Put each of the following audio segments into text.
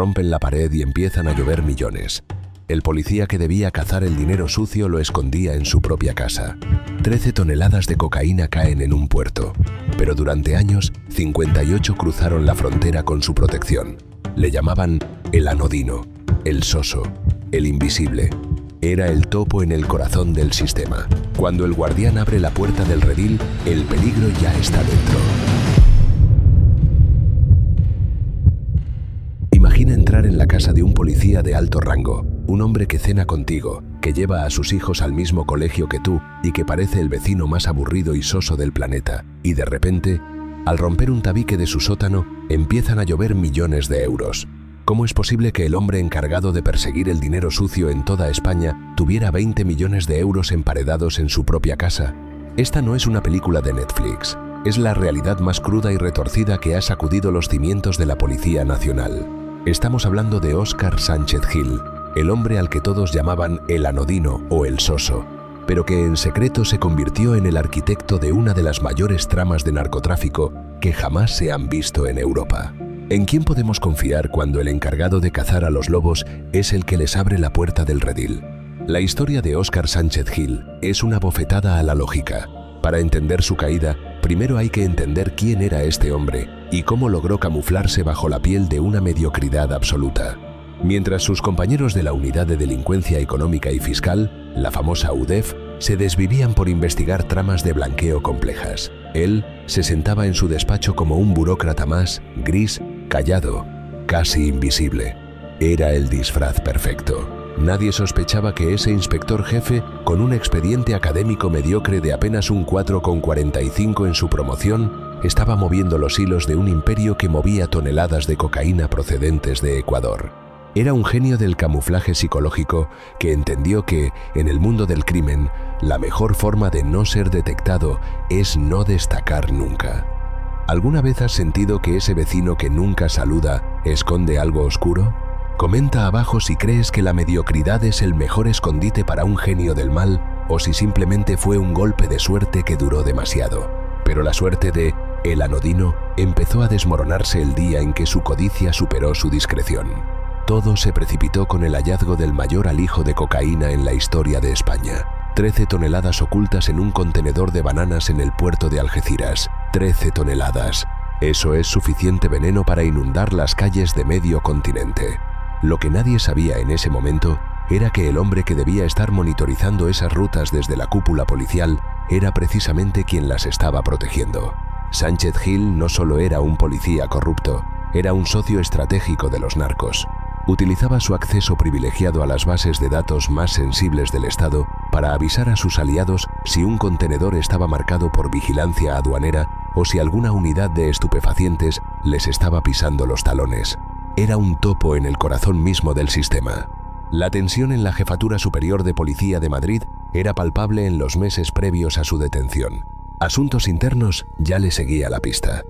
rompen la pared y empiezan a llover millones. El policía que debía cazar el dinero sucio lo escondía en su propia casa. 13 toneladas de cocaína caen en un puerto, pero durante años 58 cruzaron la frontera con su protección. Le llamaban el anodino, el soso, el invisible. Era el topo en el corazón del sistema. Cuando el guardián abre la puerta del redil, el peligro ya está dentro. Imagina entrar en la casa de un policía de alto rango, un hombre que cena contigo, que lleva a sus hijos al mismo colegio que tú y que parece el vecino más aburrido y soso del planeta, y de repente, al romper un tabique de su sótano, empiezan a llover millones de euros. ¿Cómo es posible que el hombre encargado de perseguir el dinero sucio en toda España tuviera 20 millones de euros emparedados en su propia casa? Esta no es una película de Netflix, es la realidad más cruda y retorcida que ha sacudido los cimientos de la Policía Nacional. Estamos hablando de Óscar Sánchez Gil, el hombre al que todos llamaban el anodino o el soso, pero que en secreto se convirtió en el arquitecto de una de las mayores tramas de narcotráfico que jamás se han visto en Europa. ¿En quién podemos confiar cuando el encargado de cazar a los lobos es el que les abre la puerta del redil? La historia de Óscar Sánchez Gil es una bofetada a la lógica. Para entender su caída, primero hay que entender quién era este hombre y cómo logró camuflarse bajo la piel de una mediocridad absoluta. Mientras sus compañeros de la Unidad de Delincuencia Económica y Fiscal, la famosa UDEF, se desvivían por investigar tramas de blanqueo complejas, él se sentaba en su despacho como un burócrata más, gris, callado, casi invisible. Era el disfraz perfecto. Nadie sospechaba que ese inspector jefe, con un expediente académico mediocre de apenas un 4,45 en su promoción, estaba moviendo los hilos de un imperio que movía toneladas de cocaína procedentes de Ecuador. Era un genio del camuflaje psicológico que entendió que, en el mundo del crimen, la mejor forma de no ser detectado es no destacar nunca. ¿Alguna vez has sentido que ese vecino que nunca saluda esconde algo oscuro? Comenta abajo si crees que la mediocridad es el mejor escondite para un genio del mal o si simplemente fue un golpe de suerte que duró demasiado. Pero la suerte de el anodino empezó a desmoronarse el día en que su codicia superó su discreción. Todo se precipitó con el hallazgo del mayor alijo de cocaína en la historia de España. 13 toneladas ocultas en un contenedor de bananas en el puerto de Algeciras. 13 toneladas. Eso es suficiente veneno para inundar las calles de medio continente. Lo que nadie sabía en ese momento era que el hombre que debía estar monitorizando esas rutas desde la cúpula policial era precisamente quien las estaba protegiendo. Sánchez Gil no solo era un policía corrupto, era un socio estratégico de los narcos. Utilizaba su acceso privilegiado a las bases de datos más sensibles del Estado para avisar a sus aliados si un contenedor estaba marcado por vigilancia aduanera o si alguna unidad de estupefacientes les estaba pisando los talones. Era un topo en el corazón mismo del sistema. La tensión en la Jefatura Superior de Policía de Madrid era palpable en los meses previos a su detención. Asuntos Internos ya le seguía la pista.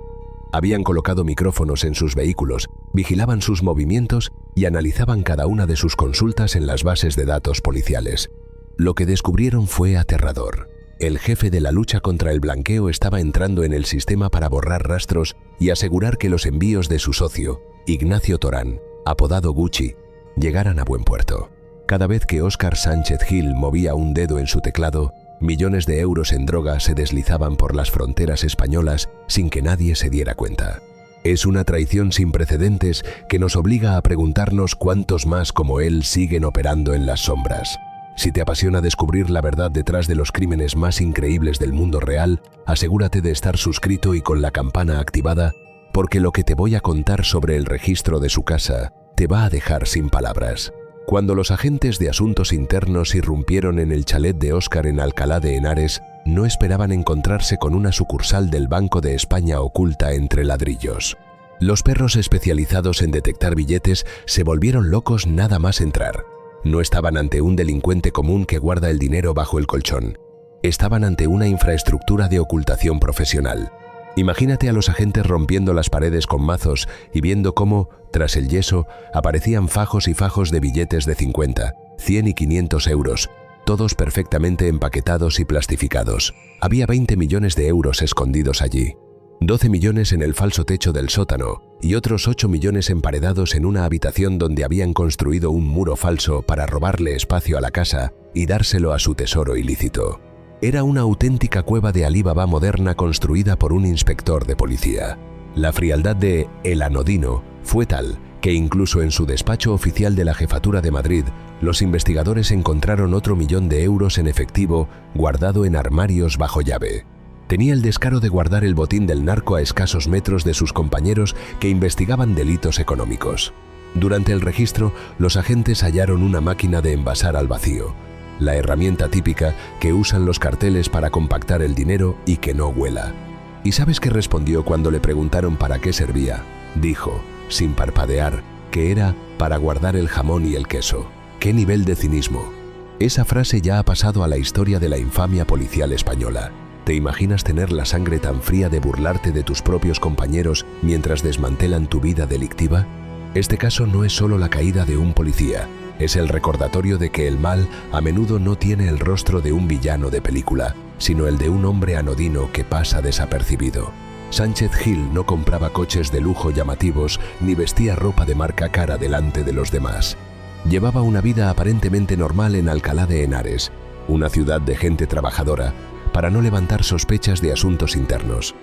Habían colocado micrófonos en sus vehículos, vigilaban sus movimientos y analizaban cada una de sus consultas en las bases de datos policiales. Lo que descubrieron fue aterrador. El jefe de la lucha contra el blanqueo estaba entrando en el sistema para borrar rastros y asegurar que los envíos de su socio, Ignacio Torán, apodado Gucci, llegaran a buen puerto. Cada vez que Óscar Sánchez Gil movía un dedo en su teclado, millones de euros en droga se deslizaban por las fronteras españolas sin que nadie se diera cuenta. Es una traición sin precedentes que nos obliga a preguntarnos cuántos más como él siguen operando en las sombras. Si te apasiona descubrir la verdad detrás de los crímenes más increíbles del mundo real, asegúrate de estar suscrito y con la campana activada, porque lo que te voy a contar sobre el registro de su casa te va a dejar sin palabras. Cuando los agentes de Asuntos Internos irrumpieron en el chalet de Óscar en Alcalá de Henares, no esperaban encontrarse con una sucursal del Banco de España oculta entre ladrillos. Los perros especializados en detectar billetes se volvieron locos nada más entrar. No estaban ante un delincuente común que guarda el dinero bajo el colchón. Estaban ante una infraestructura de ocultación profesional. Imagínate a los agentes rompiendo las paredes con mazos y viendo cómo, tras el yeso, aparecían fajos y fajos de billetes de 50, 100 y 500 euros, todos perfectamente empaquetados y plastificados. Había 20 millones de euros escondidos allí. 12 millones en el falso techo del sótano y otros 8 millones emparedados en una habitación donde habían construido un muro falso para robarle espacio a la casa y dárselo a su tesoro ilícito. Era una auténtica cueva de Alí Baba moderna construida por un inspector de policía. La frialdad de El Anodino fue tal que incluso en su despacho oficial de la Jefatura de Madrid, los investigadores encontraron otro 1.000.000 de euros en efectivo guardado en armarios bajo llave. Tenía el descaro de guardar el botín del narco a escasos metros de sus compañeros que investigaban delitos económicos. Durante el registro, los agentes hallaron una máquina de envasar al vacío, la herramienta típica que usan los carteles para compactar el dinero y que no huela. ¿Y sabes qué respondió cuando le preguntaron para qué servía? Dijo, sin parpadear, que era para guardar el jamón y el queso. ¡Qué nivel de cinismo! Esa frase ya ha pasado a la historia de la infamia policial española. ¿Te imaginas tener la sangre tan fría de burlarte de tus propios compañeros mientras desmantelan tu vida delictiva? Este caso no es solo la caída de un policía, es el recordatorio de que el mal a menudo no tiene el rostro de un villano de película, sino el de un hombre anodino que pasa desapercibido. Sánchez Gil no compraba coches de lujo llamativos ni vestía ropa de marca cara delante de los demás. Llevaba una vida aparentemente normal en Alcalá de Henares, una ciudad de gente trabajadora, para no levantar sospechas de asuntos internos.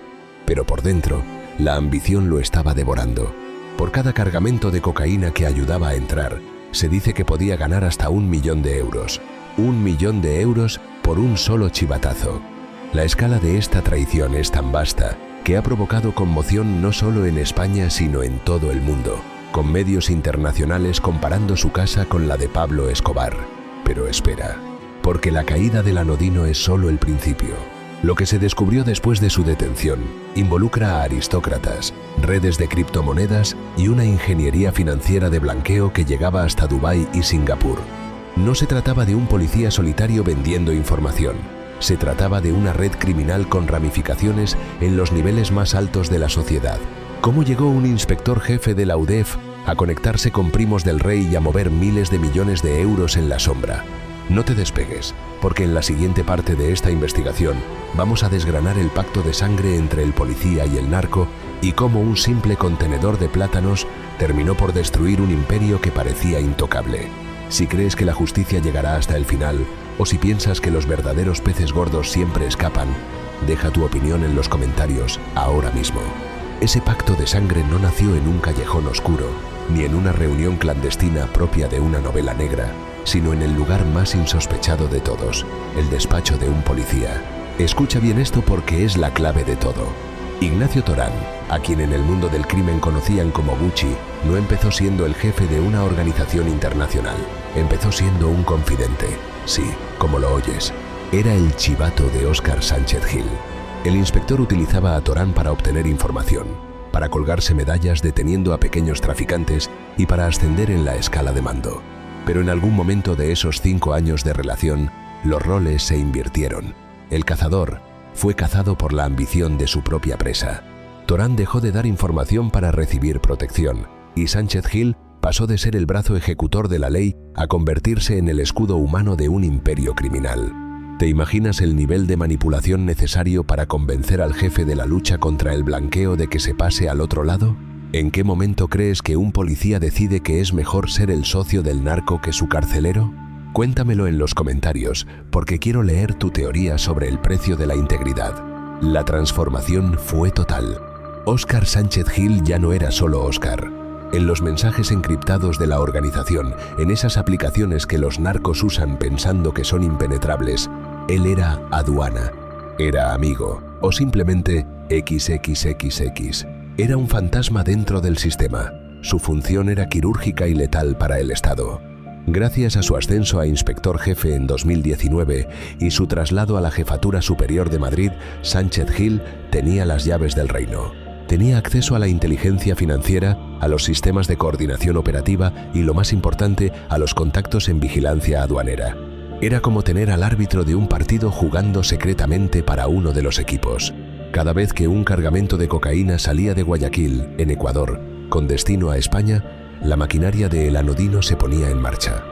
Pero por dentro, la ambición lo estaba devorando. Por cada cargamento de cocaína que ayudaba a entrar, se dice que podía ganar hasta 1.000.000 de euros. 1.000.000 de euros por un solo chivatazo. La escala de esta traición es tan vasta que ha provocado conmoción no solo en España sino en todo el mundo, con medios internacionales comparando su casa con la de Pablo Escobar. Pero espera, porque la caída del Anodino es solo el principio. Lo que se descubrió después de su detención involucra a aristócratas, redes de criptomonedas y una ingeniería financiera de blanqueo que llegaba hasta Dubái y Singapur. No se trataba de un policía solitario vendiendo información. Se trataba de una red criminal con ramificaciones en los niveles más altos de la sociedad. ¿Cómo llegó un inspector jefe de la UDEF a conectarse con primos del rey y a mover miles de millones de euros en la sombra? No te despegues, porque en la siguiente parte de esta investigación vamos a desgranar el pacto de sangre entre el policía y el narco y cómo un simple contenedor de plátanos terminó por destruir un imperio que parecía intocable. Si crees que la justicia llegará hasta el final, o si piensas que los verdaderos peces gordos siempre escapan, deja tu opinión en los comentarios ahora mismo. Ese pacto de sangre no nació en un callejón oscuro, ni en una reunión clandestina propia de una novela negra, sino en el lugar más insospechado de todos, el despacho de un policía. Escucha bien esto porque es la clave de todo. Ignacio Torán, a quien en el mundo del crimen conocían como Gucci, no empezó siendo el jefe de una organización internacional. Empezó siendo un confidente. Sí, como lo oyes. Era el chivato de Óscar Sánchez Gil. El inspector utilizaba a Torán para obtener información, para colgarse medallas deteniendo a pequeños traficantes y para ascender en la escala de mando. Pero en algún momento de esos 5 años de relación, los roles se invirtieron. El cazador fue cazado por la ambición de su propia presa. Torán dejó de dar información para recibir protección, y Sánchez Gil pasó de ser el brazo ejecutor de la ley a convertirse en el escudo humano de un imperio criminal. ¿Te imaginas el nivel de manipulación necesario para convencer al jefe de la lucha contra el blanqueo de que se pase al otro lado? ¿En qué momento crees que un policía decide que es mejor ser el socio del narco que su carcelero? Cuéntamelo en los comentarios, porque quiero leer tu teoría sobre el precio de la integridad. La transformación fue total. Óscar Sánchez Gil ya no era solo Óscar. En los mensajes encriptados de la organización, en esas aplicaciones que los narcos usan pensando que son impenetrables, él era aduana, era amigo o simplemente XXXX. Era un fantasma dentro del sistema. Su función era quirúrgica y letal para el Estado. Gracias a su ascenso a inspector jefe en 2019 y su traslado a la Jefatura Superior de Madrid, Sánchez Gil tenía las llaves del reino. Tenía acceso a la inteligencia financiera, a los sistemas de coordinación operativa y, lo más importante, a los contactos en vigilancia aduanera. Era como tener al árbitro de un partido jugando secretamente para uno de los equipos. Cada vez que un cargamento de cocaína salía de Guayaquil, en Ecuador, con destino a España, la maquinaria de El Anodino se ponía en marcha.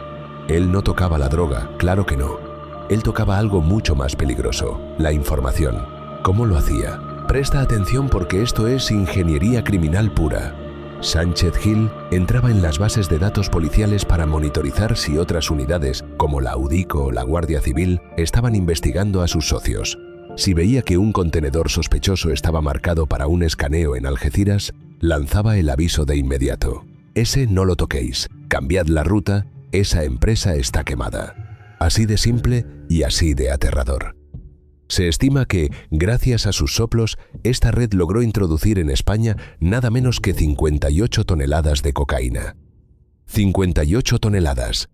Él no tocaba la droga, claro que no. Él tocaba algo mucho más peligroso, la información. ¿Cómo lo hacía? Presta atención porque esto es ingeniería criminal pura. Sánchez Gil entraba en las bases de datos policiales para monitorizar si otras unidades, como la UDICO o la Guardia Civil, estaban investigando a sus socios. Si veía que un contenedor sospechoso estaba marcado para un escaneo en Algeciras, lanzaba el aviso de inmediato. Ese no lo toquéis, cambiad la ruta, esa empresa está quemada. Así de simple y así de aterrador. Se estima que, gracias a sus soplos, esta red logró introducir en España nada menos que 58 toneladas de cocaína. 58 toneladas.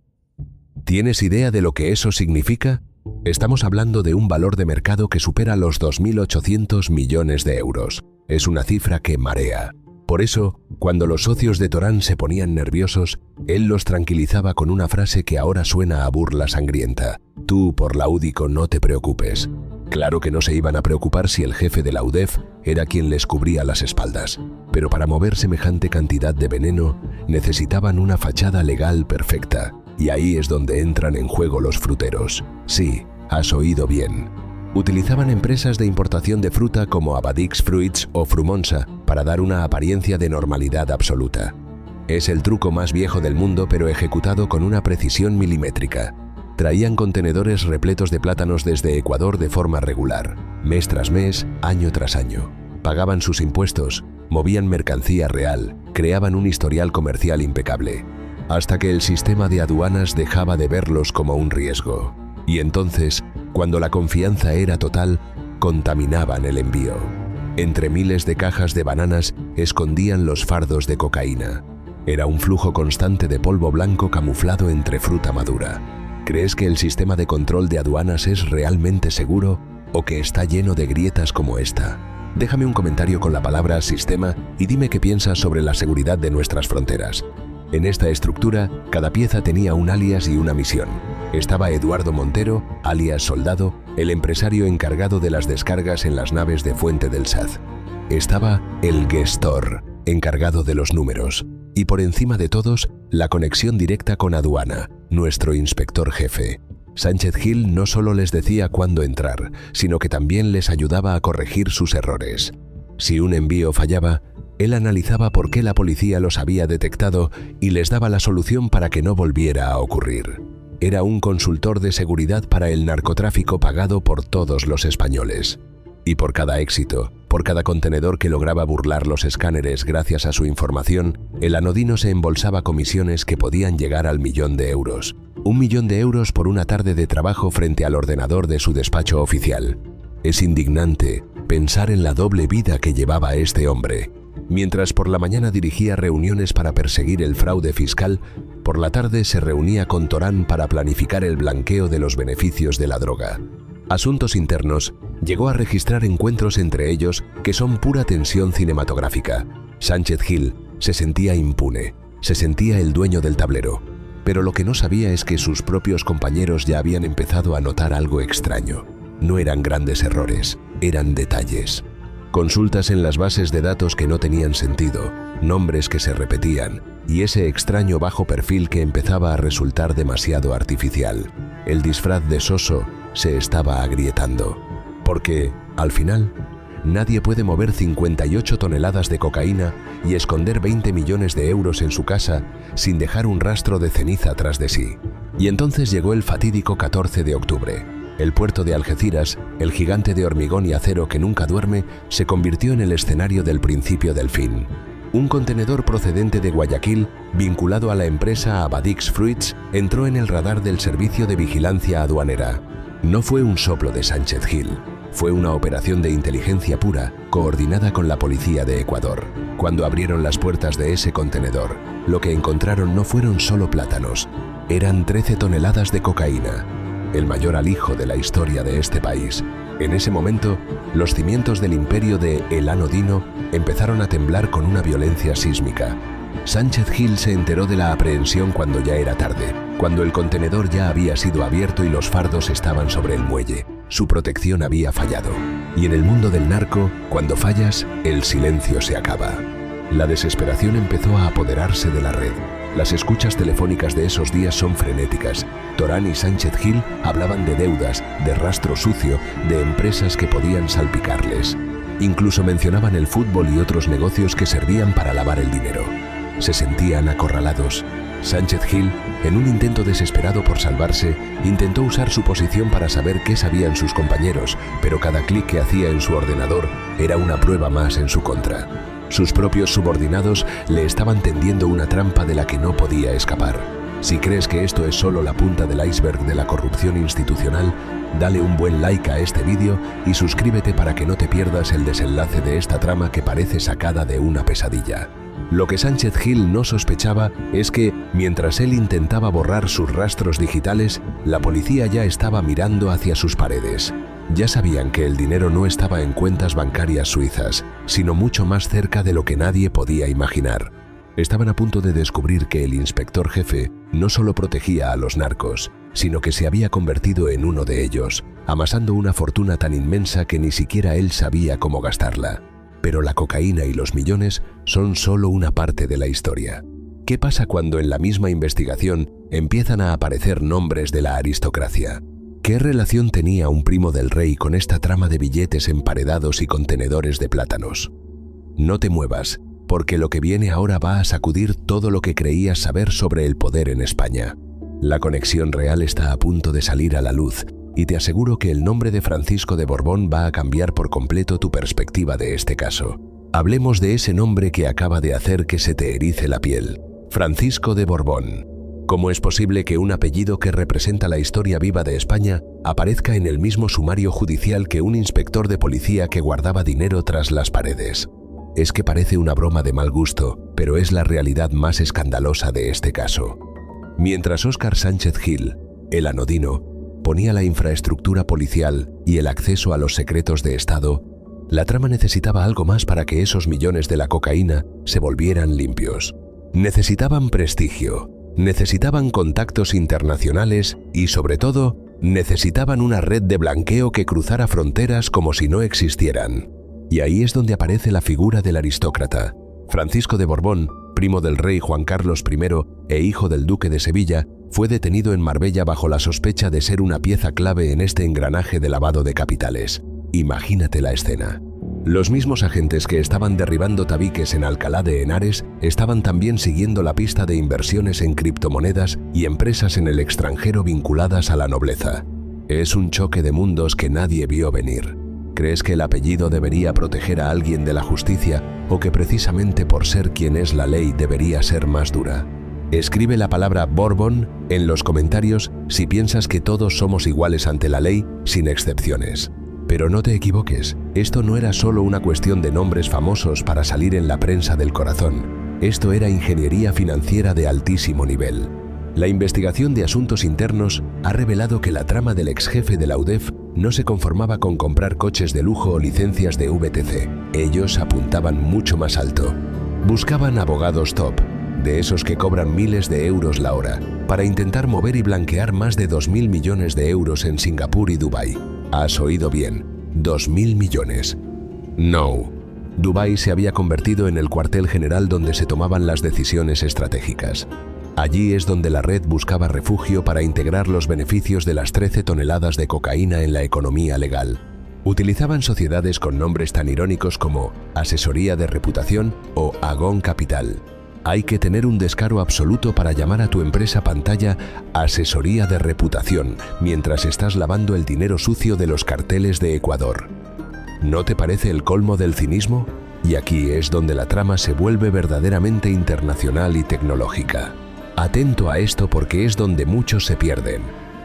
¿Tienes idea de lo que eso significa? Estamos hablando de un valor de mercado que supera los 2.800 millones de euros. Es una cifra que marea. Por eso, cuando los socios de Torán se ponían nerviosos, él los tranquilizaba con una frase que ahora suena a burla sangrienta. Tú, por la UDICO, no te preocupes. Claro que no se iban a preocupar si el jefe de la UDEF era quien les cubría las espaldas, pero para mover semejante cantidad de veneno necesitaban una fachada legal perfecta, y ahí es donde entran en juego los fruteros. Sí, has oído bien. Utilizaban empresas de importación de fruta como Abadix Fruits o Frumonsa para dar una apariencia de normalidad absoluta. Es el truco más viejo del mundo, pero ejecutado con una precisión milimétrica. Traían contenedores repletos de plátanos desde Ecuador de forma regular, mes tras mes, año tras año. Pagaban sus impuestos, movían mercancía real, creaban un historial comercial impecable, hasta que el sistema de aduanas dejaba de verlos como un riesgo. Y entonces, cuando la confianza era total, contaminaban el envío. Entre miles de cajas de bananas escondían los fardos de cocaína. Era un flujo constante de polvo blanco camuflado entre fruta madura. ¿Crees que el sistema de control de aduanas es realmente seguro o que está lleno de grietas como esta? Déjame un comentario con la palabra sistema y dime qué piensas sobre la seguridad de nuestras fronteras. En esta estructura, cada pieza tenía un alias y una misión. Estaba Eduardo Montero, alias Soldado, el empresario encargado de las descargas en las naves de Fuente del Saz. Estaba el gestor, encargado de los números. Y por encima de todos, la conexión directa con aduana, nuestro inspector jefe. Sánchez Gil no solo les decía cuándo entrar, sino que también les ayudaba a corregir sus errores. Si un envío fallaba, él analizaba por qué la policía los había detectado y les daba la solución para que no volviera a ocurrir. Era un consultor de seguridad para el narcotráfico pagado por todos los españoles. Y por cada éxito, por cada contenedor que lograba burlar los escáneres gracias a su información, el anodino se embolsaba comisiones que podían llegar al 1.000.000 de euros. 1.000.000 de euros por una tarde de trabajo frente al ordenador de su despacho oficial. Es indignante pensar en la doble vida que llevaba este hombre. Mientras por la mañana dirigía reuniones para perseguir el fraude fiscal, por la tarde se reunía con Torán para planificar el blanqueo de los beneficios de la droga. Asuntos Internos llegó a registrar encuentros entre ellos que son pura tensión cinematográfica. Sánchez Gil se sentía impune, se sentía el dueño del tablero, pero lo que no sabía es que sus propios compañeros ya habían empezado a notar algo extraño. No eran grandes errores, eran detalles. Consultas en las bases de datos que no tenían sentido, nombres que se repetían y ese extraño bajo perfil que empezaba a resultar demasiado artificial. El disfraz de soso se estaba agrietando, porque, al final, nadie puede mover 58 toneladas de cocaína y esconder 20 millones de euros en su casa sin dejar un rastro de ceniza tras de sí. Y entonces llegó el fatídico 14 de octubre. El puerto de Algeciras, el gigante de hormigón y acero que nunca duerme, se convirtió en el escenario del principio del fin. Un contenedor procedente de Guayaquil, vinculado a la empresa Abadix Fruits, entró en el radar del Servicio de Vigilancia Aduanera. No fue un soplo de Sánchez Gil, fue una operación de inteligencia pura, coordinada con la policía de Ecuador. Cuando abrieron las puertas de ese contenedor, lo que encontraron no fueron solo plátanos, eran 13 toneladas de cocaína, el mayor alijo de la historia de este país. En ese momento, los cimientos del imperio de El Anodino empezaron a temblar con una violencia sísmica. Sánchez Gil se enteró de la aprehensión cuando ya era tarde, cuando el contenedor ya había sido abierto y los fardos estaban sobre el muelle. Su protección había fallado. Y en el mundo del narco, cuando fallas, el silencio se acaba. La desesperación empezó a apoderarse de la red. Las escuchas telefónicas de esos días son frenéticas. Torán y Sánchez Gil hablaban de deudas, de rastro sucio, de empresas que podían salpicarles. Incluso mencionaban el fútbol y otros negocios que servían para lavar el dinero. Se sentían acorralados. Sánchez Gil, en un intento desesperado por salvarse, intentó usar su posición para saber qué sabían sus compañeros, pero cada clic que hacía en su ordenador era una prueba más en su contra. Sus propios subordinados le estaban tendiendo una trampa de la que no podía escapar. Si crees que esto es solo la punta del iceberg de la corrupción institucional, dale un buen like a este vídeo y suscríbete para que no te pierdas el desenlace de esta trama que parece sacada de una pesadilla. Lo que Sánchez Gil no sospechaba es que, mientras él intentaba borrar sus rastros digitales, la policía ya estaba mirando hacia sus paredes. Ya sabían que el dinero no estaba en cuentas bancarias suizas, sino mucho más cerca de lo que nadie podía imaginar. Estaban a punto de descubrir que el inspector jefe no solo protegía a los narcos, sino que se había convertido en uno de ellos, amasando una fortuna tan inmensa que ni siquiera él sabía cómo gastarla. Pero la cocaína y los millones son solo una parte de la historia. ¿Qué pasa cuando en la misma investigación empiezan a aparecer nombres de la aristocracia? ¿Qué relación tenía un primo del rey con esta trama de billetes emparedados y contenedores de plátanos? No te muevas, porque lo que viene ahora va a sacudir todo lo que creías saber sobre el poder en España. La conexión real está a punto de salir a la luz, y te aseguro que el nombre de Francisco de Borbón va a cambiar por completo tu perspectiva de este caso. Hablemos de ese nombre que acaba de hacer que se te erice la piel. Francisco de Borbón. ¿Cómo es posible que un apellido que representa la historia viva de España aparezca en el mismo sumario judicial que un inspector de policía que guardaba dinero tras las paredes? Es que parece una broma de mal gusto, pero es la realidad más escandalosa de este caso. Mientras Óscar Sánchez Gil, el anodino, ponía la infraestructura policial y el acceso a los secretos de Estado, la trama necesitaba algo más para que esos millones de la cocaína se volvieran limpios. Necesitaban prestigio, necesitaban contactos internacionales y, sobre todo, necesitaban una red de blanqueo que cruzara fronteras como si no existieran. Y ahí es donde aparece la figura del aristócrata. Francisco de Borbón, primo del rey Juan Carlos I e hijo del duque de Sevilla, fue detenido en Marbella bajo la sospecha de ser una pieza clave en este engranaje de lavado de capitales. Imagínate la escena. Los mismos agentes que estaban derribando tabiques en Alcalá de Henares estaban también siguiendo la pista de inversiones en criptomonedas y empresas en el extranjero vinculadas a la nobleza. Es un choque de mundos que nadie vio venir. ¿Crees que el apellido debería proteger a alguien de la justicia o que precisamente por ser quien es la ley debería ser más dura? Escribe la palabra Borbón en los comentarios si piensas que todos somos iguales ante la ley, sin excepciones. Pero no te equivoques, esto no era solo una cuestión de nombres famosos para salir en la prensa del corazón. Esto era ingeniería financiera de altísimo nivel. La investigación de asuntos internos ha revelado que la trama del ex jefe de la UDEF no se conformaba con comprar coches de lujo o licencias de VTC. Ellos apuntaban mucho más alto. Buscaban abogados top, de esos que cobran miles de euros la hora, para intentar mover y blanquear más de 2.000 millones de euros en Singapur y Dubái. Has oído bien, 2.000 millones. No. Dubái se había convertido en el cuartel general donde se tomaban las decisiones estratégicas. Allí es donde la red buscaba refugio para integrar los beneficios de las 13 toneladas de cocaína en la economía legal. Utilizaban sociedades con nombres tan irónicos como Asesoría de Reputación o Agón Capital. Hay que tener un descaro absoluto para llamar a tu empresa pantalla Asesoría de Reputación mientras estás lavando el dinero sucio de los carteles de Ecuador. ¿No te parece el colmo del cinismo? Y aquí es donde la trama se vuelve verdaderamente internacional y tecnológica. Atento a esto porque es donde muchos se pierden,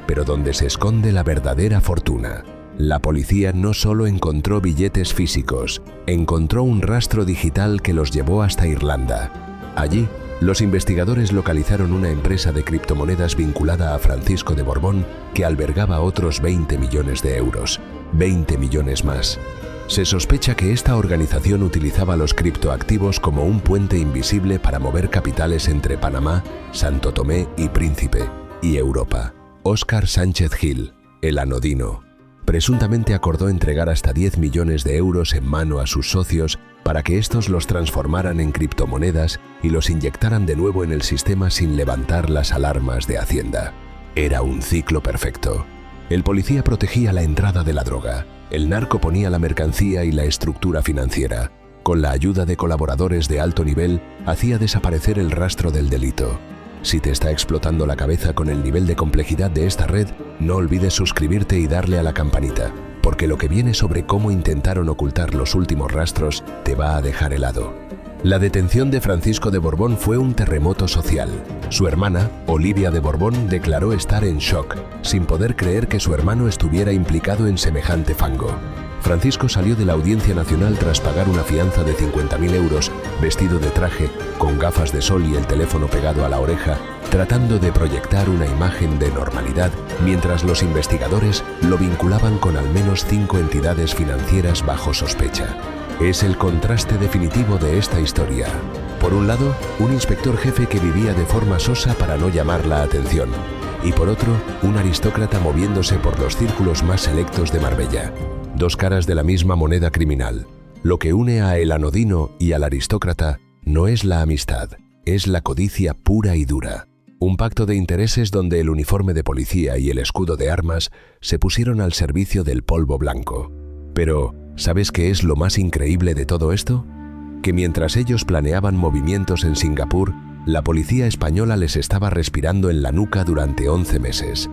pero donde se esconde la verdadera fortuna. La policía no solo encontró billetes físicos, encontró un rastro digital que los llevó hasta Irlanda. Allí, los investigadores localizaron una empresa de criptomonedas vinculada a Francisco de Borbón que albergaba otros 20 millones de euros, 20 millones más. Se sospecha que esta organización utilizaba los criptoactivos como un puente invisible para mover capitales entre Panamá, Santo Tomé y Príncipe, y Europa. Óscar Sánchez Gil, el anodino, presuntamente acordó entregar hasta 10 millones de euros en mano a sus socios para que estos los transformaran en criptomonedas y los inyectaran de nuevo en el sistema sin levantar las alarmas de Hacienda. Era un ciclo perfecto. El policía protegía la entrada de la droga, El narco ponía la mercancía y la estructura financiera. Con la ayuda de colaboradores de alto nivel, hacía desaparecer el rastro del delito. Si te está explotando la cabeza con el nivel de complejidad de esta red, no olvides suscribirte y darle a la campanita, porque lo que viene sobre cómo intentaron ocultar los últimos rastros te va a dejar helado. La detención de Francisco de Borbón fue un terremoto social. Su hermana, Olivia de Borbón, declaró estar en shock, sin poder creer que su hermano estuviera implicado en semejante fango. Francisco salió de la Audiencia Nacional tras pagar una fianza de 50.000 euros, vestido de traje, con gafas de sol y el teléfono pegado a la oreja, tratando de proyectar una imagen de normalidad, mientras los investigadores lo vinculaban con al menos 5 entidades financieras bajo sospecha. Es el contraste definitivo de esta historia. Por un lado, un inspector jefe que vivía de forma sosa para no llamar la atención, y por otro, un aristócrata moviéndose por los círculos más selectos de Marbella. Dos caras de la misma moneda criminal. Lo que une a el anodino y al aristócrata no es la amistad, es la codicia pura y dura. Un pacto de intereses donde el uniforme de policía y el escudo de armas se pusieron al servicio del polvo blanco. Pero, ¿sabes qué es lo más increíble de todo esto? Que mientras ellos planeaban movimientos en Singapur, la policía española les estaba respirando en la nuca durante 11 meses.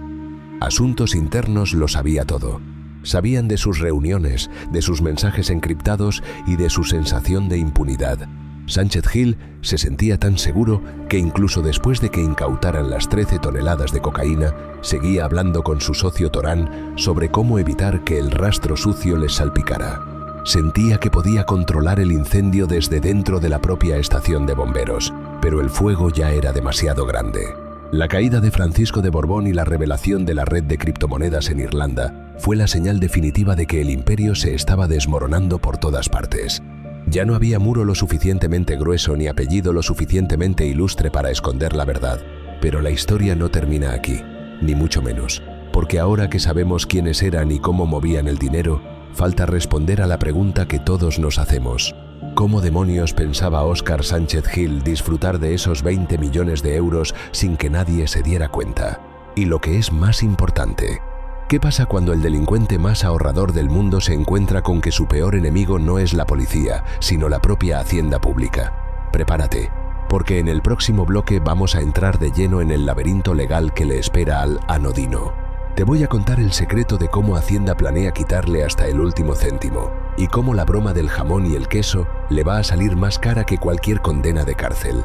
Asuntos internos lo sabía todo. Sabían de sus reuniones, de sus mensajes encriptados y de su sensación de impunidad. Sánchez Gil se sentía tan seguro que incluso después de que incautaran las 13 toneladas de cocaína, seguía hablando con su socio Torán sobre cómo evitar que el rastro sucio les salpicara. Sentía que podía controlar el incendio desde dentro de la propia estación de bomberos, pero el fuego ya era demasiado grande. La caída de Francisco de Borbón y la revelación de la red de criptomonedas en Irlanda fue la señal definitiva de que el imperio se estaba desmoronando por todas partes. Ya no había muro lo suficientemente grueso ni apellido lo suficientemente ilustre para esconder la verdad. Pero la historia no termina aquí, ni mucho menos, porque ahora que sabemos quiénes eran y cómo movían el dinero, falta responder a la pregunta que todos nos hacemos. ¿Cómo demonios pensaba Óscar Sánchez Gil disfrutar de esos 20 millones de euros sin que nadie se diera cuenta? Y lo que es más importante, ¿qué pasa cuando el delincuente más ahorrador del mundo se encuentra con que su peor enemigo no es la policía, sino la propia hacienda pública? Prepárate, porque en el próximo bloque vamos a entrar de lleno en el laberinto legal que le espera al anodino. Te voy a contar el secreto de cómo Hacienda planea quitarle hasta el último céntimo y cómo la broma del jamón y el queso le va a salir más cara que cualquier condena de cárcel.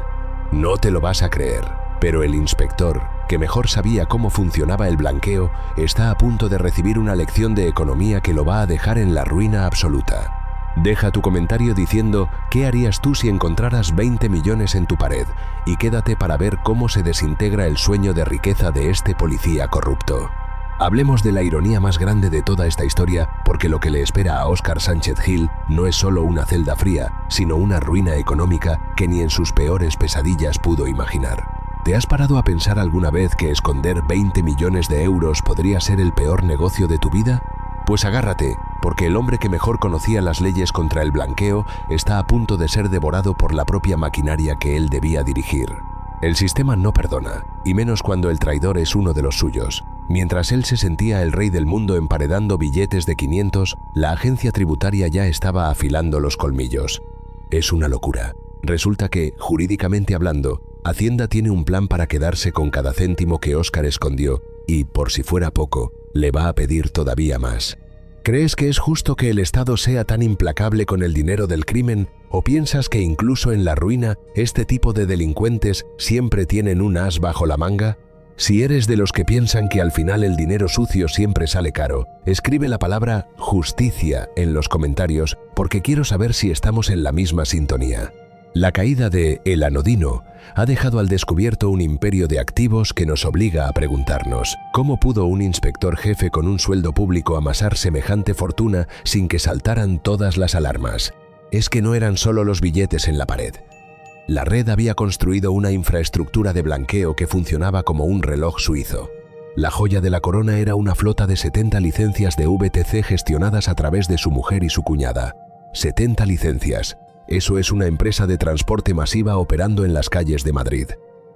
No te lo vas a creer, pero el inspector, que mejor sabía cómo funcionaba el blanqueo, está a punto de recibir una lección de economía que lo va a dejar en la ruina absoluta. Deja tu comentario diciendo qué harías tú si encontraras 20 millones en tu pared y quédate para ver cómo se desintegra el sueño de riqueza de este policía corrupto. Hablemos de la ironía más grande de toda esta historia, porque lo que le espera a Óscar Sánchez Gil no es solo una celda fría, sino una ruina económica que ni en sus peores pesadillas pudo imaginar. ¿Te has parado a pensar alguna vez que esconder 20 millones de euros podría ser el peor negocio de tu vida? Pues agárrate, porque el hombre que mejor conocía las leyes contra el blanqueo está a punto de ser devorado por la propia maquinaria que él debía dirigir. El sistema no perdona, y menos cuando el traidor es uno de los suyos. Mientras él se sentía el rey del mundo emparedando billetes de 500, la agencia tributaria ya estaba afilando los colmillos. Es una locura. Resulta que, jurídicamente hablando, Hacienda tiene un plan para quedarse con cada céntimo que Óscar escondió y, por si fuera poco, le va a pedir todavía más. ¿Crees que es justo que el Estado sea tan implacable con el dinero del crimen? ¿O piensas que incluso en la ruina, este tipo de delincuentes siempre tienen un as bajo la manga? Si eres de los que piensan que al final el dinero sucio siempre sale caro, escribe la palabra justicia en los comentarios porque quiero saber si estamos en la misma sintonía. La caída de El Anodino ha dejado al descubierto un imperio de activos que nos obliga a preguntarnos ¿cómo pudo un inspector jefe con un sueldo público amasar semejante fortuna sin que saltaran todas las alarmas? Es que no eran solo los billetes en la pared. La red había construido una infraestructura de blanqueo que funcionaba como un reloj suizo. La joya de la corona era una flota de 70 licencias de VTC gestionadas a través de su mujer y su cuñada. 70 licencias. Eso es una empresa de transporte masiva operando en las calles de Madrid.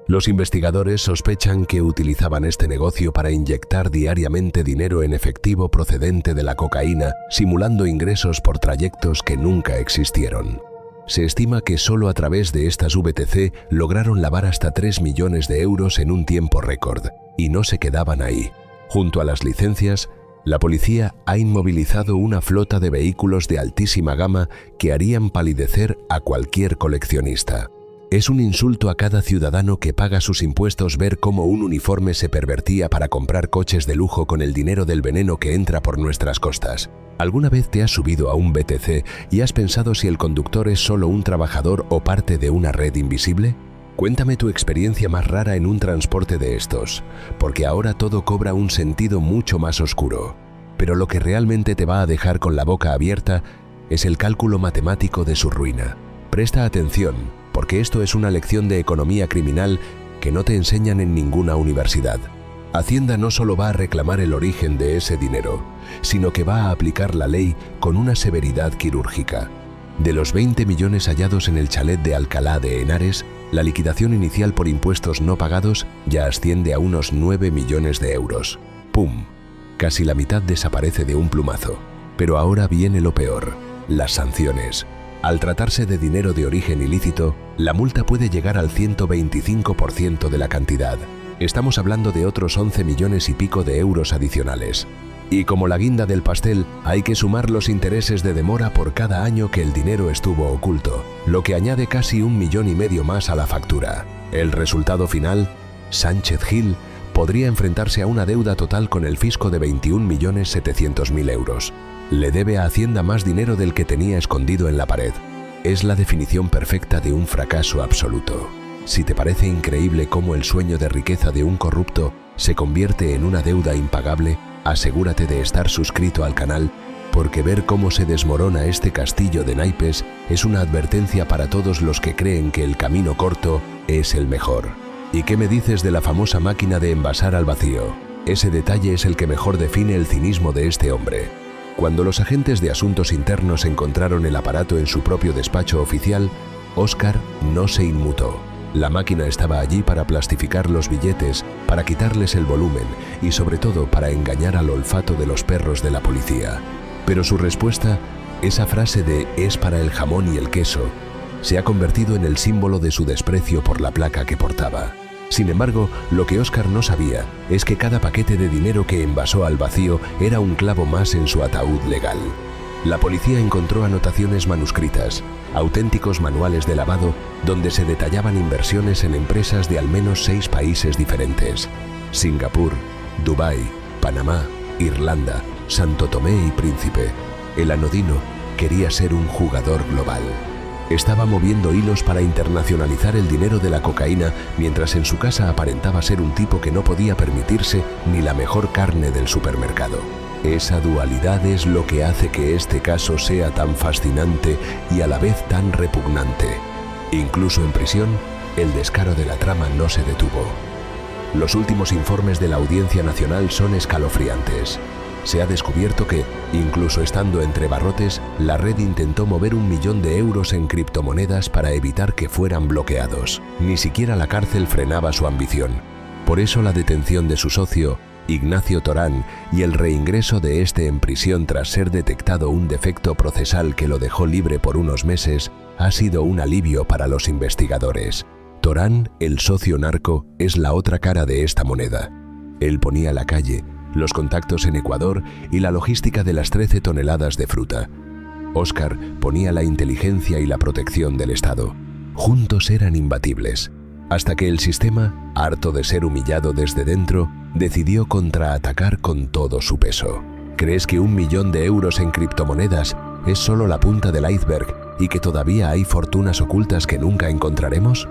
Los investigadores sospechan que utilizaban este negocio para inyectar diariamente dinero en efectivo procedente de la cocaína, simulando ingresos por trayectos que nunca existieron. Se estima que solo a través de estas VTC lograron lavar hasta 3 millones de euros en un tiempo récord, y no se quedaban ahí. Junto a las licencias, la policía ha inmovilizado una flota de vehículos de altísima gama que harían palidecer a cualquier coleccionista. Es un insulto a cada ciudadano que paga sus impuestos ver cómo un uniforme se pervertía para comprar coches de lujo con el dinero del veneno que entra por nuestras costas. ¿Alguna vez te has subido a un VTC y has pensado si el conductor es solo un trabajador o parte de una red invisible? Cuéntame tu experiencia más rara en un transporte de estos, porque ahora todo cobra un sentido mucho más oscuro. Pero lo que realmente te va a dejar con la boca abierta es el cálculo matemático de su ruina. Presta atención, porque esto es una lección de economía criminal que no te enseñan en ninguna universidad. Hacienda no solo va a reclamar el origen de ese dinero, sino que va a aplicar la ley con una severidad quirúrgica. De los 20 millones hallados en el chalet de Alcalá de Henares, la liquidación inicial por impuestos no pagados ya asciende a unos 9 millones de euros. ¡Pum! Casi la mitad desaparece de un plumazo. Pero ahora viene lo peor, las sanciones. Al tratarse de dinero de origen ilícito, la multa puede llegar al 125% de la cantidad. Estamos hablando de otros 11 millones y pico de euros adicionales. Y como la guinda del pastel, hay que sumar los intereses de demora por cada año que el dinero estuvo oculto, lo que añade casi 1,5 millones más a la factura. El resultado final, Sánchez Gil podría enfrentarse a una deuda total con el fisco de 21.700.000 euros. Le debe a Hacienda más dinero del que tenía escondido en la pared. Es la definición perfecta de un fracaso absoluto. Si te parece increíble cómo el sueño de riqueza de un corrupto se convierte en una deuda impagable, asegúrate de estar suscrito al canal, porque ver cómo se desmorona este castillo de naipes es una advertencia para todos los que creen que el camino corto es el mejor. ¿Y qué me dices de la famosa máquina de envasar al vacío? Ese detalle es el que mejor define el cinismo de este hombre. Cuando los agentes de asuntos internos encontraron el aparato en su propio despacho oficial, Óscar no se inmutó. La máquina estaba allí para plastificar los billetes, para quitarles el volumen y sobre todo para engañar al olfato de los perros de la policía. Pero su respuesta, esa frase de «es para el jamón y el queso», se ha convertido en el símbolo de su desprecio por la placa que portaba. Sin embargo, lo que Óscar no sabía es que cada paquete de dinero que envasó al vacío era un clavo más en su ataúd legal. La policía encontró anotaciones manuscritas, auténticos manuales de lavado, donde se detallaban inversiones en empresas de al menos 6 países diferentes: Singapur, Dubái, Panamá, Irlanda, Santo Tomé y Príncipe. El anodino quería ser un jugador global. Estaba moviendo hilos para internacionalizar el dinero de la cocaína, mientras en su casa aparentaba ser un tipo que no podía permitirse ni la mejor carne del supermercado. Esa dualidad es lo que hace que este caso sea tan fascinante y a la vez tan repugnante. Incluso en prisión, el descaro de la trama no se detuvo. Los últimos informes de la Audiencia Nacional son escalofriantes. Se ha descubierto que, incluso estando entre barrotes, la red intentó mover 1 millón de euros en criptomonedas para evitar que fueran bloqueados. Ni siquiera la cárcel frenaba su ambición. Por eso la detención de su socio, Ignacio Torán, y el reingreso de este en prisión tras ser detectado un defecto procesal que lo dejó libre por unos meses, ha sido un alivio para los investigadores. Torán, el socio narco, es la otra cara de esta moneda. Él ponía la calle, los contactos en Ecuador y la logística de las 13 toneladas de fruta. Óscar ponía la inteligencia y la protección del Estado. Juntos eran imbatibles. Hasta que el sistema, harto de ser humillado desde dentro, decidió contraatacar con todo su peso. ¿Crees que 1 millón de euros en criptomonedas es solo la punta del iceberg y que todavía hay fortunas ocultas que nunca encontraremos?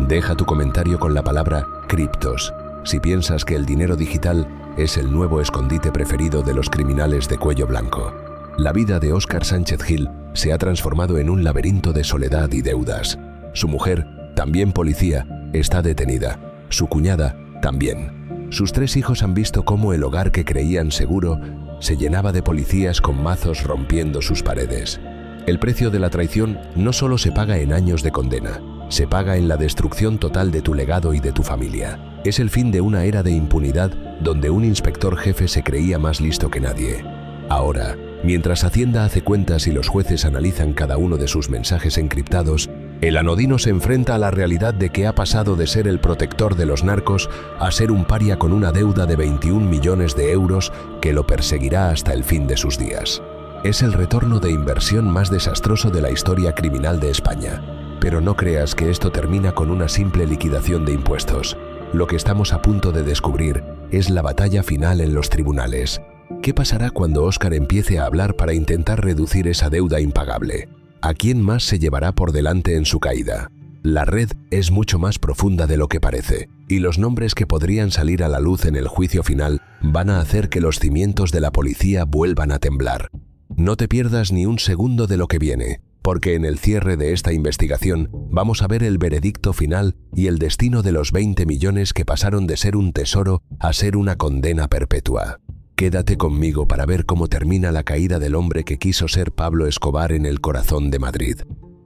Deja tu comentario con la palabra criptos si piensas que el dinero digital es el nuevo escondite preferido de los criminales de cuello blanco. La vida de Óscar Sánchez Gil se ha transformado en un laberinto de soledad y deudas. Su mujer, también policía, está detenida. Su cuñada, también. Sus 3 hijos han visto cómo el hogar que creían seguro se llenaba de policías con mazos rompiendo sus paredes. El precio de la traición no solo se paga en años de condena, se paga en la destrucción total de tu legado y de tu familia. Es el fin de una era de impunidad donde un inspector jefe se creía más listo que nadie. Ahora, mientras Hacienda hace cuentas y los jueces analizan cada uno de sus mensajes encriptados, el anodino se enfrenta a la realidad de que ha pasado de ser el protector de los narcos a ser un paria con una deuda de 21 millones de euros que lo perseguirá hasta el fin de sus días. Es el retorno de inversión más desastroso de la historia criminal de España. Pero no creas que esto termina con una simple liquidación de impuestos. Lo que estamos a punto de descubrir es la batalla final en los tribunales. ¿Qué pasará cuando Óscar empiece a hablar para intentar reducir esa deuda impagable? ¿A quién más se llevará por delante en su caída? La red es mucho más profunda de lo que parece, y los nombres que podrían salir a la luz en el juicio final van a hacer que los cimientos de la policía vuelvan a temblar. No te pierdas ni un segundo de lo que viene, porque en el cierre de esta investigación vamos a ver el veredicto final y el destino de los 20 millones que pasaron de ser un tesoro a ser una condena perpetua. Quédate conmigo para ver cómo termina la caída del hombre que quiso ser Pablo Escobar en el corazón de Madrid.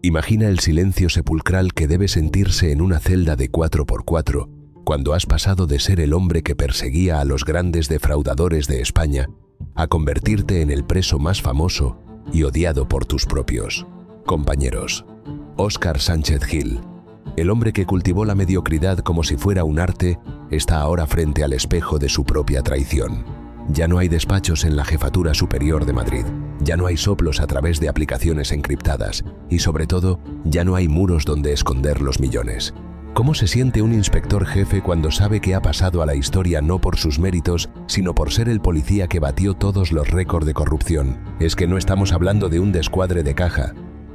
Imagina el silencio sepulcral que debe sentirse en una celda de 4x4 cuando has pasado de ser el hombre que perseguía a los grandes defraudadores de España a convertirte en el preso más famoso y odiado por tus propios compañeros. Óscar Sánchez Gil, el hombre que cultivó la mediocridad como si fuera un arte, está ahora frente al espejo de su propia traición. Ya no hay despachos en la Jefatura Superior de Madrid, ya no hay soplos a través de aplicaciones encriptadas y, sobre todo, ya no hay muros donde esconder los millones. ¿Cómo se siente un inspector jefe cuando sabe que ha pasado a la historia no por sus méritos, sino por ser el policía que batió todos los récords de corrupción? Es que no estamos hablando de un descuadre de caja.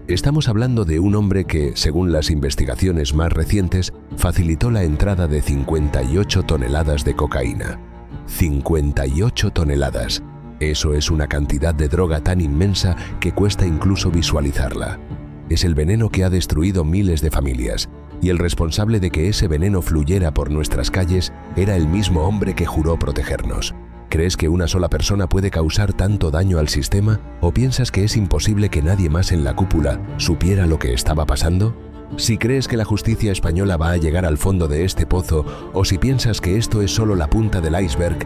Estamos hablando de un hombre que, según las investigaciones más recientes, facilitó la entrada de 58 toneladas de cocaína. 58 toneladas. Eso es una cantidad de droga tan inmensa que cuesta incluso visualizarla. Es el veneno que ha destruido miles de familias, y el responsable de que ese veneno fluyera por nuestras calles era el mismo hombre que juró protegernos. ¿Crees que una sola persona puede causar tanto daño al sistema? ¿O piensas que es imposible que nadie más en la cúpula supiera lo que estaba pasando? Si crees que la justicia española va a llegar al fondo de este pozo, o si piensas que esto es solo la punta del iceberg,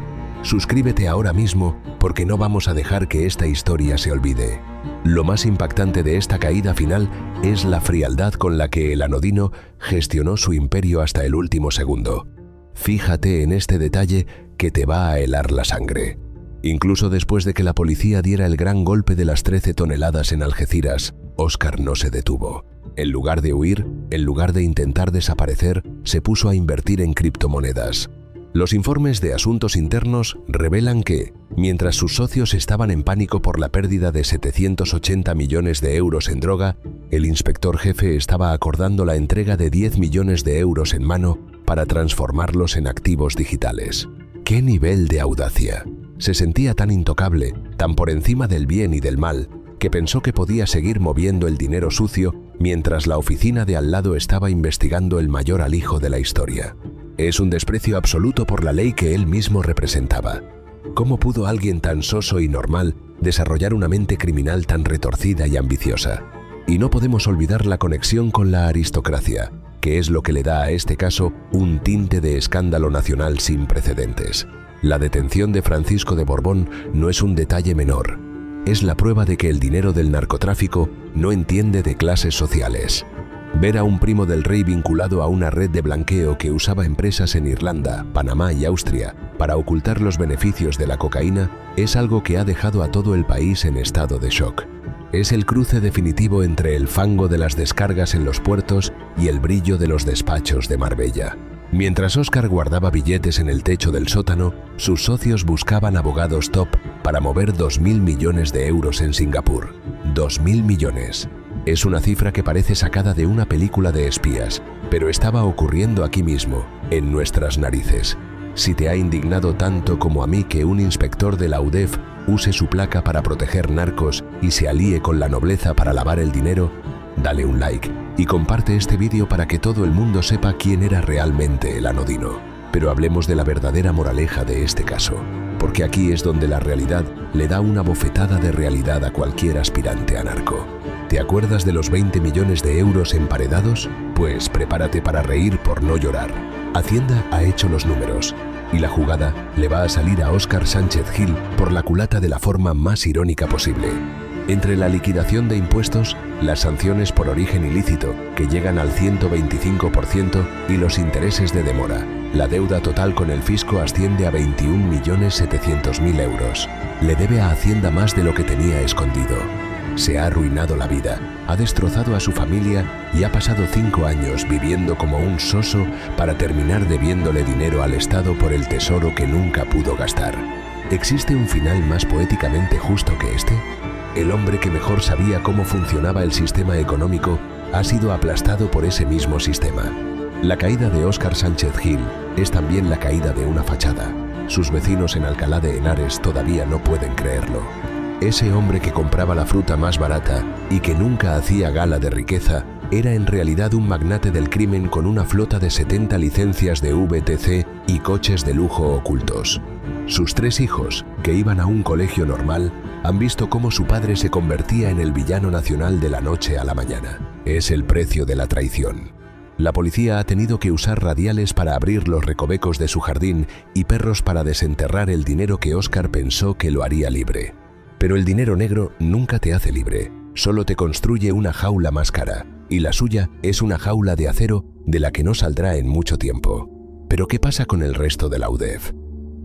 suscríbete ahora mismo porque no vamos a dejar que esta historia se olvide. Lo más impactante de esta caída final es la frialdad con la que el anodino gestionó su imperio hasta el último segundo. Fíjate en este detalle que te va a helar la sangre. Incluso después de que la policía diera el gran golpe de las 13 toneladas en Algeciras, Óscar no se detuvo. En lugar de huir, en lugar de intentar desaparecer, se puso a invertir en criptomonedas. Los informes de Asuntos Internos revelan que, mientras sus socios estaban en pánico por la pérdida de 780 millones de euros en droga, el inspector jefe estaba acordando la entrega de 10 millones de euros en mano para transformarlos en activos digitales. ¡Qué nivel de audacia! Se sentía tan intocable, tan por encima del bien y del mal, que pensó que podía seguir moviendo el dinero sucio mientras la oficina de al lado estaba investigando el mayor alijo de la historia. Es un desprecio absoluto por la ley que él mismo representaba. ¿Cómo pudo alguien tan soso y normal desarrollar una mente criminal tan retorcida y ambiciosa? Y no podemos olvidar la conexión con la aristocracia, que es lo que le da a este caso un tinte de escándalo nacional sin precedentes. La detención de Francisco de Borbón no es un detalle menor. Es la prueba de que el dinero del narcotráfico no entiende de clases sociales. Ver a un primo del rey vinculado a una red de blanqueo que usaba empresas en Irlanda, Panamá y Austria para ocultar los beneficios de la cocaína es algo que ha dejado a todo el país en estado de shock. Es el cruce definitivo entre el fango de las descargas en los puertos y el brillo de los despachos de Marbella. Mientras Óscar guardaba billetes en el techo del sótano, sus socios buscaban abogados top para mover 2.000 millones de euros en Singapur. 2.000 millones. Es una cifra que parece sacada de una película de espías, pero estaba ocurriendo aquí mismo, en nuestras narices. Si te ha indignado tanto como a mí que un inspector de la UDEF use su placa para proteger narcos y se alíe con la nobleza para lavar el dinero, dale un like y comparte este vídeo para que todo el mundo sepa quién era realmente el anodino. Pero hablemos de la verdadera moraleja de este caso, porque aquí es donde la realidad le da una bofetada de realidad a cualquier aspirante a narco. ¿Te acuerdas de los 20 millones de euros emparedados? Pues prepárate para reír por no llorar. Hacienda ha hecho los números y la jugada le va a salir a Óscar Sánchez Gil por la culata de la forma más irónica posible. Entre la liquidación de impuestos, las sanciones por origen ilícito, que llegan al 125%, y los intereses de demora, la deuda total con el fisco asciende a 21.700.000 euros. Le debe a Hacienda más de lo que tenía escondido. Se ha arruinado la vida, ha destrozado a su familia y ha pasado 5 años viviendo como un soso para terminar debiéndole dinero al Estado por el tesoro que nunca pudo gastar. ¿Existe un final más poéticamente justo que este? El hombre que mejor sabía cómo funcionaba el sistema económico ha sido aplastado por ese mismo sistema. La caída de Óscar Sánchez Gil es también la caída de una fachada. Sus vecinos en Alcalá de Henares todavía no pueden creerlo. Ese hombre que compraba la fruta más barata y que nunca hacía gala de riqueza era en realidad un magnate del crimen con una flota de 70 licencias de VTC y coches de lujo ocultos. Sus 3 hijos, que iban a un colegio normal, han visto cómo su padre se convertía en el villano nacional de la noche a la mañana. Es el precio de la traición. La policía ha tenido que usar radiales para abrir los recovecos de su jardín y perros para desenterrar el dinero que Óscar pensó que lo haría libre. Pero el dinero negro nunca te hace libre, solo te construye una jaula más cara, y la suya es una jaula de acero de la que no saldrá en mucho tiempo. ¿Pero qué pasa con el resto de la UDEF?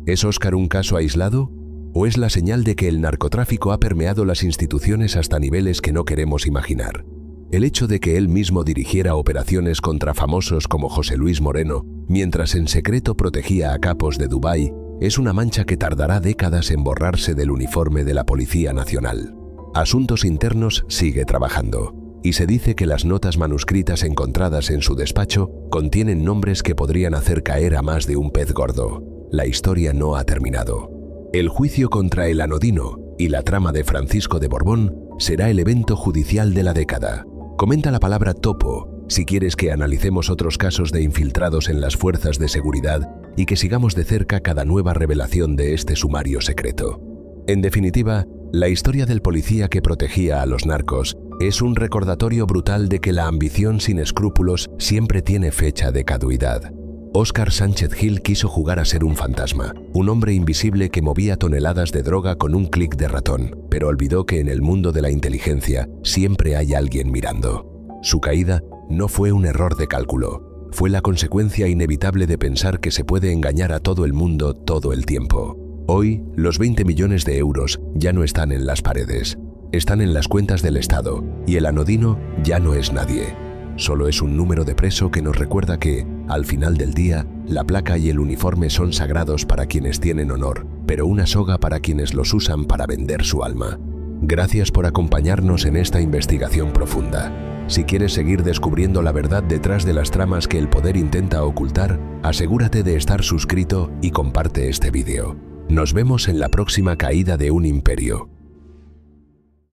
¿Es Óscar un caso aislado? ¿O es la señal de que el narcotráfico ha permeado las instituciones hasta niveles que no queremos imaginar? El hecho de que él mismo dirigiera operaciones contra famosos como José Luis Moreno, mientras en secreto protegía a capos de Dubái, es una mancha que tardará décadas en borrarse del uniforme de la Policía Nacional. Asuntos Internos sigue trabajando, y se dice que las notas manuscritas encontradas en su despacho contienen nombres que podrían hacer caer a más de un pez gordo. La historia no ha terminado. El juicio contra el Anodino y la trama de Francisco de Borbón será el evento judicial de la década. Comenta la palabra topo si quieres que analicemos otros casos de infiltrados en las fuerzas de seguridad y que sigamos de cerca cada nueva revelación de este sumario secreto. En definitiva, la historia del policía que protegía a los narcos es un recordatorio brutal de que la ambición sin escrúpulos siempre tiene fecha de caducidad. Óscar Sánchez Gil quiso jugar a ser un fantasma, un hombre invisible que movía toneladas de droga con un clic de ratón, pero olvidó que en el mundo de la inteligencia siempre hay alguien mirando. Su caída no fue un error de cálculo, fue la consecuencia inevitable de pensar que se puede engañar a todo el mundo todo el tiempo. Hoy, los 20 millones de euros ya no están en las paredes, están en las cuentas del Estado, y el Anodino ya no es nadie. Solo es un número de preso que nos recuerda que, al final del día, la placa y el uniforme son sagrados para quienes tienen honor, pero una soga para quienes los usan para vender su alma. Gracias por acompañarnos en esta investigación profunda. Si quieres seguir descubriendo la verdad detrás de las tramas que el poder intenta ocultar, asegúrate de estar suscrito y comparte este vídeo. Nos vemos en la próxima caída de un imperio.